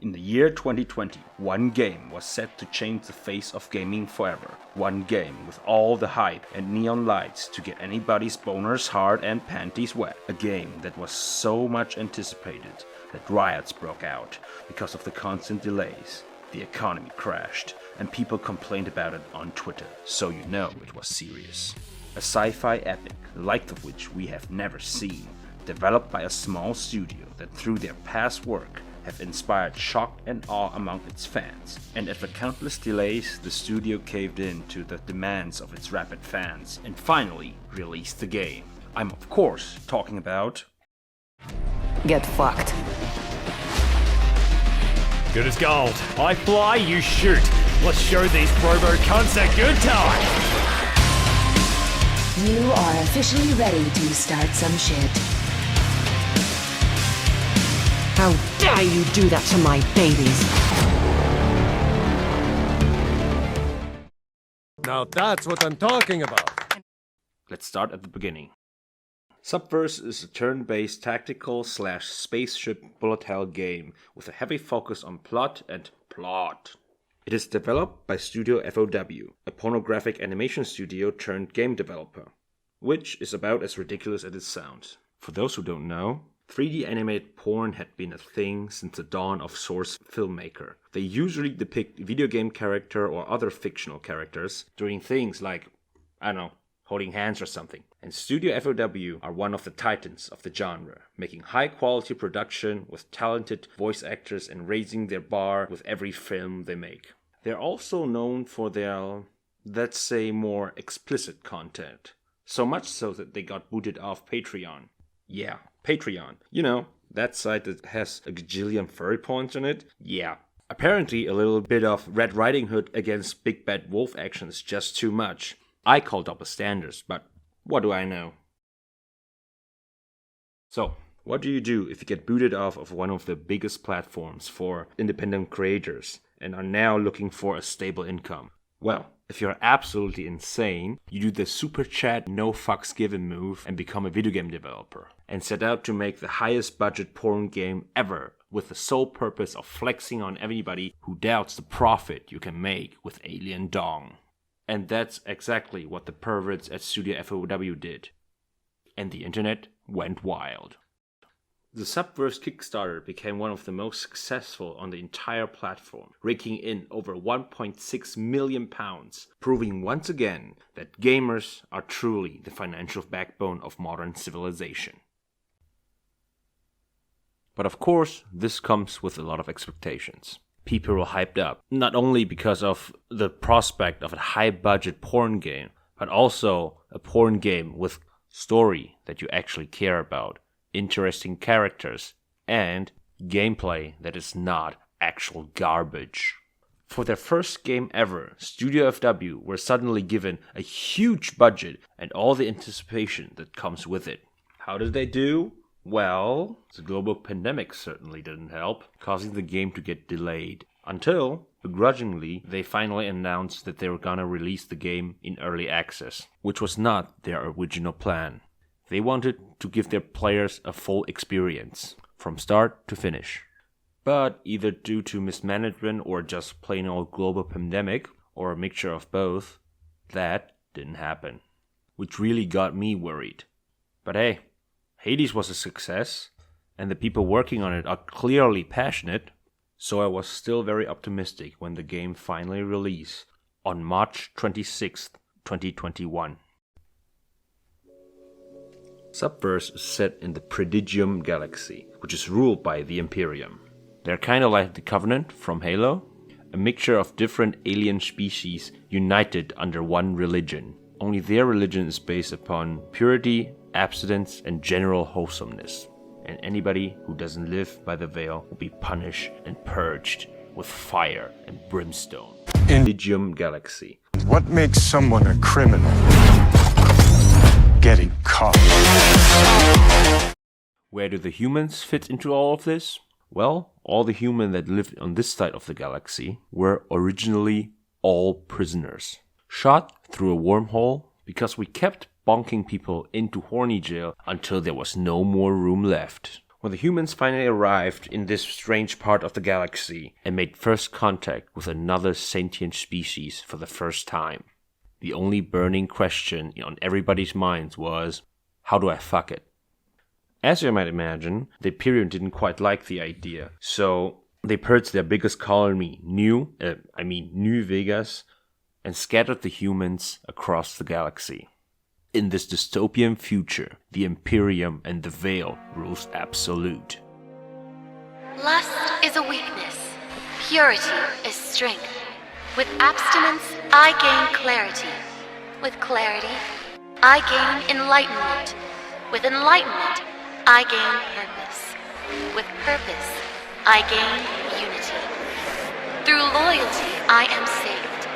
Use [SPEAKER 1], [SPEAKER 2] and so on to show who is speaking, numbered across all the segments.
[SPEAKER 1] In the year 2020, one game was set to change the face of gaming forever. One game with all the hype and neon lights to get anybody's boners hard and panties wet. A game that was so much anticipated that riots broke out because of the constant delays. The economy crashed and people complained about it on Twitter, so you know it was serious. A sci-fi epic, the like of which we have never seen, developed by a small studio that through their past work have inspired shock and awe among its fans. And after countless delays, the studio caved in to the demands of its rabid fans and finally released the game. I'm of course talking about...
[SPEAKER 2] Get fucked.
[SPEAKER 3] Good as gold. I fly, you shoot. Let's show these Provo cunts a good time.
[SPEAKER 4] You are officially ready to start some shit.
[SPEAKER 2] How dare you do that to my babies?
[SPEAKER 5] Now that's what I'm talking about.
[SPEAKER 1] Let's start at the beginning. Subverse is a turn-based tactical / spaceship bullet hell game with a heavy focus on plot and plot. It is developed by Studio FOW, a pornographic animation studio turned game developer, which is about as ridiculous as it sounds. For those who don't know, 3D animated porn had been a thing since the dawn of source filmmaker. They usually depict video game character or other fictional characters doing things like, I don't know, holding hands or something. And Studio FOW are one of the titans of the genre, making high quality production with talented voice actors and raising their bar with every film they make. They're also known for their, let's say, more explicit content. So much so that they got booted off Patreon. Yeah, Patreon. You know, that site that has a gajillion furry porns on it? Yeah. Apparently a little bit of Red Riding Hood against Big Bad Wolf action is just too much. I call double standards, but what do I know? So, what do you do if you get booted off of one of the biggest platforms for independent creators and are now looking for a stable income? Well, if you're absolutely insane, you do the super chat no fucks given move and become a video game developer and set out to make the highest budget porn game ever with the sole purpose of flexing on anybody who doubts the profit you can make with alien dong. And that's exactly what the perverts at Studio FOW did. And the internet went wild. The Subverse Kickstarter became one of the most successful on the entire platform, raking in over £1.6 million, proving once again that gamers are truly the financial backbone of modern civilization. But of course, this comes with a lot of expectations. People were hyped up, not only because of the prospect of a high-budget porn game, but also a porn game with story that you actually care about, interesting characters, and gameplay that is not actual garbage. For their first game ever, Studio FW were suddenly given a huge budget and all the anticipation that comes with it. How did they do? Well, the global pandemic certainly didn't help, causing the game to get delayed. Until, begrudgingly, they finally announced that they were gonna release the game in early access, which was not their original plan. They wanted to give their players a full experience, from start to finish. But either due to mismanagement or just plain old global pandemic, or a mixture of both, that didn't happen. Which really got me worried. But hey, Hades was a success, and the people working on it are clearly passionate, so I was still very optimistic when the game finally released on March 26th, 2021. Subverse is set in the Prodigium Galaxy, which is ruled by the Imperium. They're kinda like the Covenant from Halo, a mixture of different alien species united under one religion. Only their religion is based upon purity, abstinence, and general wholesomeness. And anybody who doesn't live by the veil will be punished and purged with fire and brimstone. Prodigium Galaxy.
[SPEAKER 6] What makes someone a criminal? Getting caught.
[SPEAKER 1] Where do the humans fit into all of this? Well, all the humans that lived on this side of the galaxy were originally all prisoners. Shot through a wormhole because we kept bonking people into horny jail until there was no more room left. When the humans finally arrived in this strange part of the galaxy and made first contact with another sentient species for the first time, the only burning question on everybody's minds was, how do I fuck it? As you might imagine, the Imperium didn't quite like the idea, so they purged their biggest colony, New Vegas, and scattered the humans across the galaxy. In this dystopian future, the Imperium and the Veil rules absolute.
[SPEAKER 7] Lust is a weakness. Purity is strength. With abstinence, I gain clarity. With clarity, I gain enlightenment. With enlightenment, I gain purpose. With purpose, I gain unity. Through loyalty, I am saved.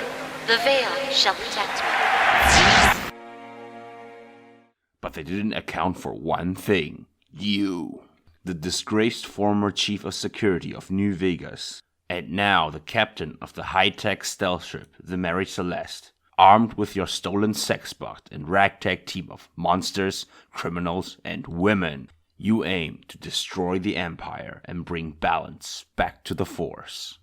[SPEAKER 7] The Veil shall protect me.
[SPEAKER 8] But they didn't account for one thing. You, the disgraced former chief of security of New Vegas, and now the captain of the high-tech stealth ship, the Mary Celeste, armed with your stolen sex bot and ragtag team of monsters, criminals, and women. You aim to destroy the Empire and bring balance back to the Force.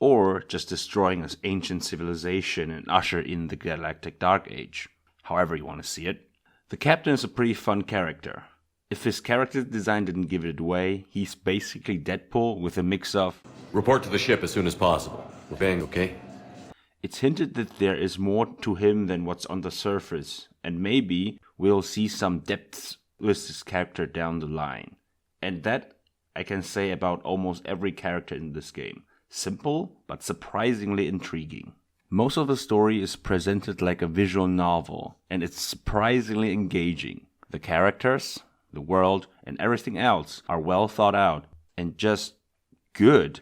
[SPEAKER 8] Or just destroying this ancient civilization and usher in the Galactic Dark Age. However you want to see it. The captain is a pretty fun character. If his character design didn't give it away, he's basically Deadpool with a mix of...
[SPEAKER 9] Report to the ship as soon as possible. We're being okay?
[SPEAKER 8] It's hinted that there is more to him than what's on the surface, and maybe we'll see some depths with his character down the line. And that I can say about almost every character in this game. Simple, but surprisingly intriguing. Most of the story is presented like a visual novel, and it's surprisingly engaging. The characters, the world, and everything else are well thought out, and just good.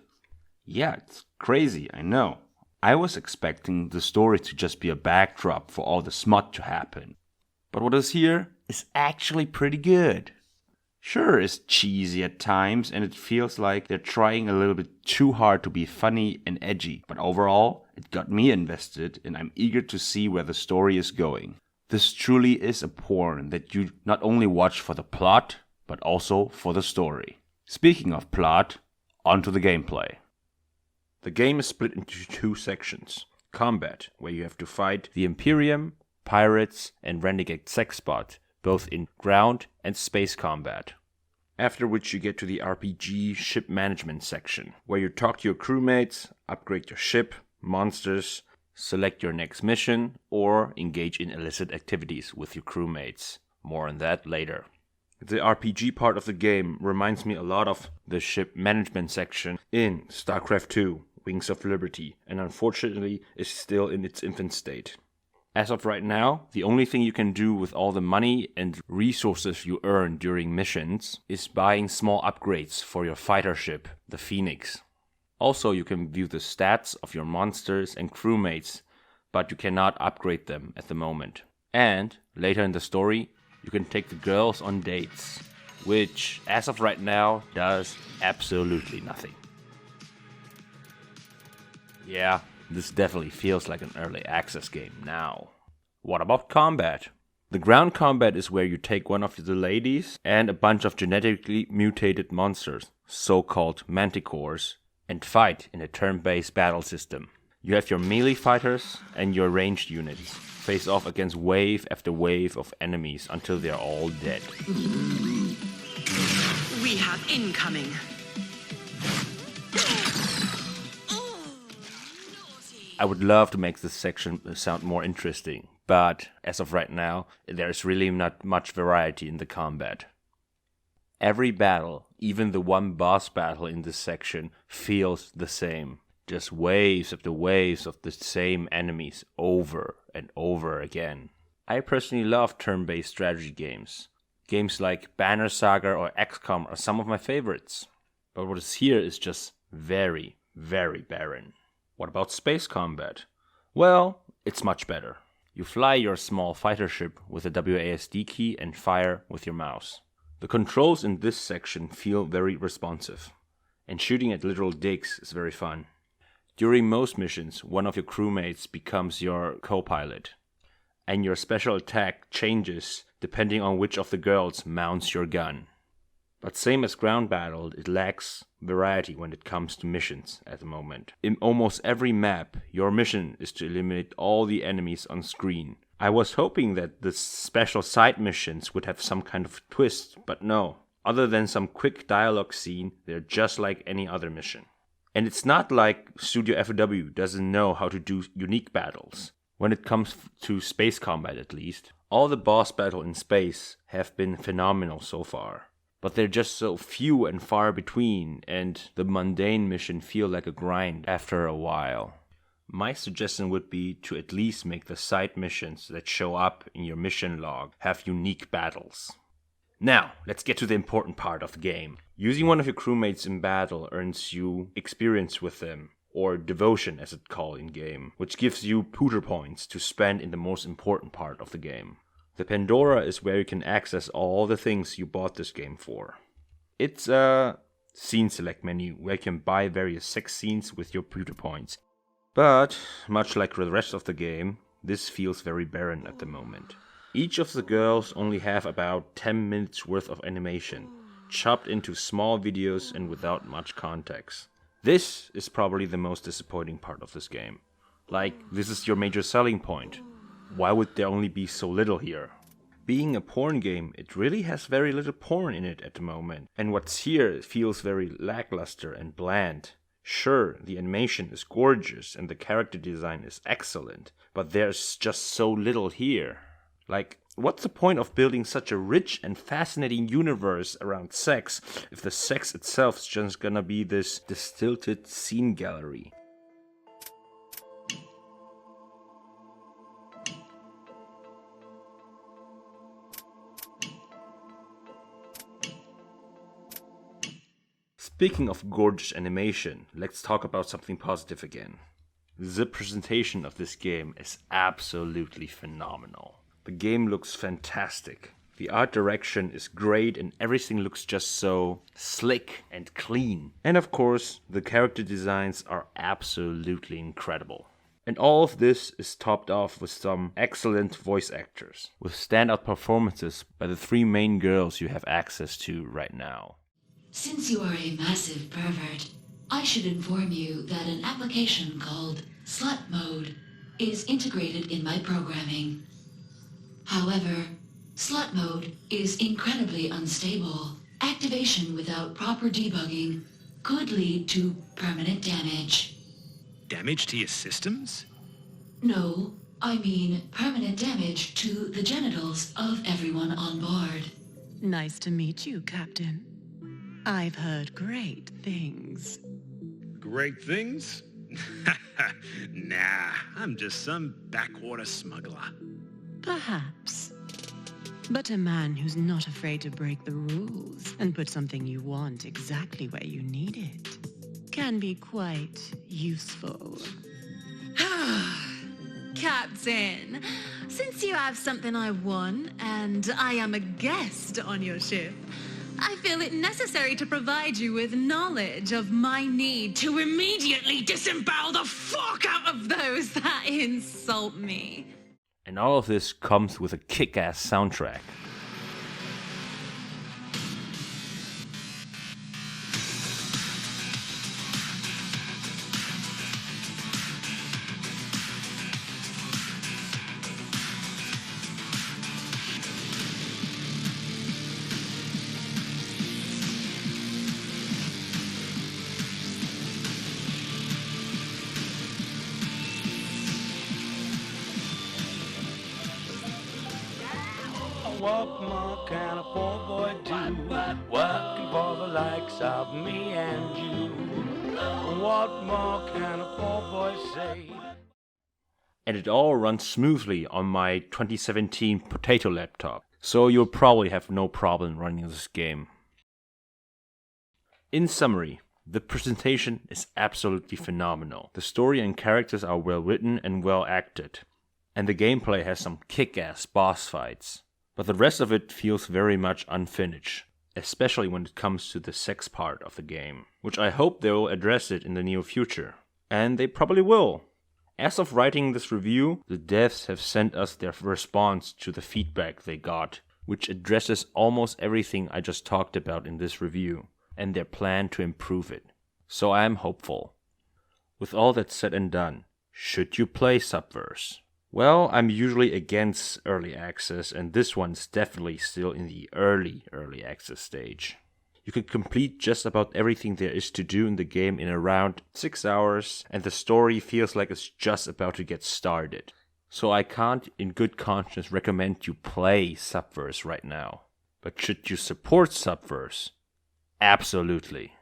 [SPEAKER 8] Yeah, it's crazy, I know. I was expecting the story to just be a backdrop for all the smut to happen. But what is here is actually pretty good. Sure, it's cheesy at times, and it feels like they're trying a little bit too hard to be funny and edgy, but overall, it got me invested, and I'm eager to see where the story is going. This truly is a porn that you not only watch for the plot, but also for the story. Speaking of plot, onto the gameplay.
[SPEAKER 1] The game is split into two sections. Combat, where you have to fight the Imperium, pirates, and renegade sexbot, both in ground and space combat. After which you get to the RPG ship management section, where you talk to your crewmates, upgrade your ship, monsters, select your next mission, or engage in illicit activities with your crewmates. More on that later. The RPG part of the game reminds me a lot of the ship management section in StarCraft 2, Wings of Liberty, and unfortunately is still in its infant state. As of right now, the only thing you can do with all the money and resources you earn during missions is buying small upgrades for your fighter ship, the Phoenix. Also, you can view the stats of your monsters and crewmates, but you cannot upgrade them at the moment. And, later in the story, you can take the girls on dates, which, as of right now, does absolutely nothing. Yeah, this definitely feels like an early access game now. What about combat? The ground combat is where you take one of the ladies and a bunch of genetically mutated monsters, so-called manticores, and fight in a turn-based battle system. You have your melee fighters and your ranged units face off against wave after wave of enemies until they're all dead.
[SPEAKER 2] We have incoming.
[SPEAKER 1] I would love to make this section sound more interesting, but as of right now, there's really not much variety in the combat. Every battle, even the one boss battle in this section, feels the same. Just waves after waves of the same enemies over and over again. I personally love turn-based strategy games. Games like Banner Saga or XCOM are some of my favorites. But what is here is just very, very barren. What about space combat? Well, it's much better. You fly your small fighter ship with a WASD key and fire with your mouse. The controls in this section feel very responsive, and shooting at literal dicks is very fun. During most missions, one of your crewmates becomes your co-pilot, and your special attack changes depending on which of the girls mounts your gun. But same as ground battle, it lacks variety when it comes to missions at the moment. In almost every map, your mission is to eliminate all the enemies on screen. I was hoping that the special side missions would have some kind of twist, but no. Other than some quick dialogue scene, they're just like any other mission. And it's not like Studio FOW doesn't know how to do unique battles. When it comes to space combat at least, all the boss battles in space have been phenomenal so far. But they're just so few and far between, and the mundane mission feel like a grind after a while. My suggestion would be to at least make the side missions that show up in your mission log have unique battles. Now, let's get to the important part of the game. Using one of your crewmates in battle earns you experience with them, or devotion as it's called in game, which gives you Pooter points to spend in the most important part of the game. The Pandora is where you can access all the things you bought this game for. It's a scene select menu where you can buy various sex scenes with your Pooter points. But, much like the rest of the game, this feels very barren at the moment. Each of the girls only have about 10 minutes worth of animation, chopped into small videos and without much context. This is probably the most disappointing part of this game. Like, this is your major selling point. Why would there only be so little here? Being a porn game, it really has very little porn in it at the moment. And what's here feels very lackluster and bland. Sure, the animation is gorgeous and the character design is excellent, but there's just so little here. Like, what's the point of building such a rich and fascinating universe around sex if the sex itself is just gonna be this distilted scene gallery? Speaking of gorgeous animation, let's talk about something positive again. The presentation of this game is absolutely phenomenal. The game looks fantastic. The art direction is great and everything looks just so slick and clean. And of course, the character designs are absolutely incredible. And all of this is topped off with some excellent voice actors, with standout performances by the 3 main girls you have access to right now.
[SPEAKER 4] Since you are a massive pervert, I should inform you that an application called Slut Mode is integrated in my programming. However, Slut Mode is incredibly unstable. Activation without proper debugging could lead to permanent damage.
[SPEAKER 3] Damage to your systems?
[SPEAKER 4] No, I mean permanent damage to the genitals of everyone on board.
[SPEAKER 2] Nice to meet you, Captain. I've heard great things.
[SPEAKER 3] Great things? Nah, I'm just some backwater smuggler.
[SPEAKER 2] Perhaps. But a man who's not afraid to break the rules and put something you want exactly where you need it can be quite useful.
[SPEAKER 10] Captain, since you have something I want and I am a guest on your ship, I feel it necessary to provide you with knowledge of my need to immediately disembowel the fuck out of those that insult me.
[SPEAKER 1] And all of this comes with a kick-ass soundtrack.
[SPEAKER 11] What more can a poor boy do? Working for the likes of me and you. What more can a poor boy say?
[SPEAKER 1] And it all runs smoothly on my 2017 potato laptop, so you'll probably have no problem running this game. In summary, the presentation is absolutely phenomenal. The story and characters are well written and well acted, and the gameplay has some kick-ass boss fights. But the rest of it feels very much unfinished, especially when it comes to the sex part of the game, which I hope they will address it in the near future. And they probably will. As of writing this review, the devs have sent us their response to the feedback they got which addresses almost everything I just talked about in this review, and their plan to improve it. So I am hopeful. With all that said and done, should you play Subverse? Well, I'm usually against early access, and this one's definitely still in the early access stage. You can complete just about everything there is to do in the game in around 6 hours, and the story feels like it's just about to get started. So I can't in good conscience recommend you play Subverse right now. But should you support Subverse? Absolutely.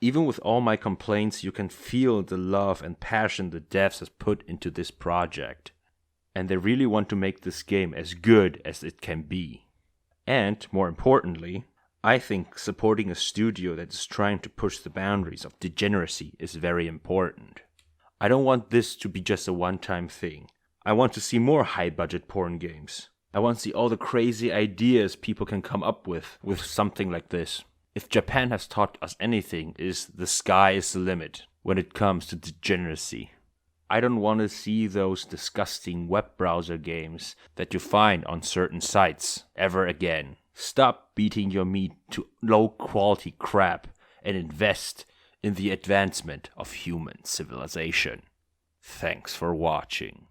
[SPEAKER 1] Even with all my complaints, you can feel the love and passion the devs has put into this project. And they really want to make this game as good as it can be. And, more importantly, I think supporting a studio that is trying to push the boundaries of degeneracy is very important. I don't want this to be just a one-time thing. I want to see more high-budget porn games. I want to see all the crazy ideas people can come up with something like this. If Japan has taught us anything, is the sky is the limit when it comes to degeneracy. I don't want to see those disgusting web browser games that you find on certain sites ever again. Stop beating your meat to low-quality crap and invest in the advancement of human civilization. Thanks for watching.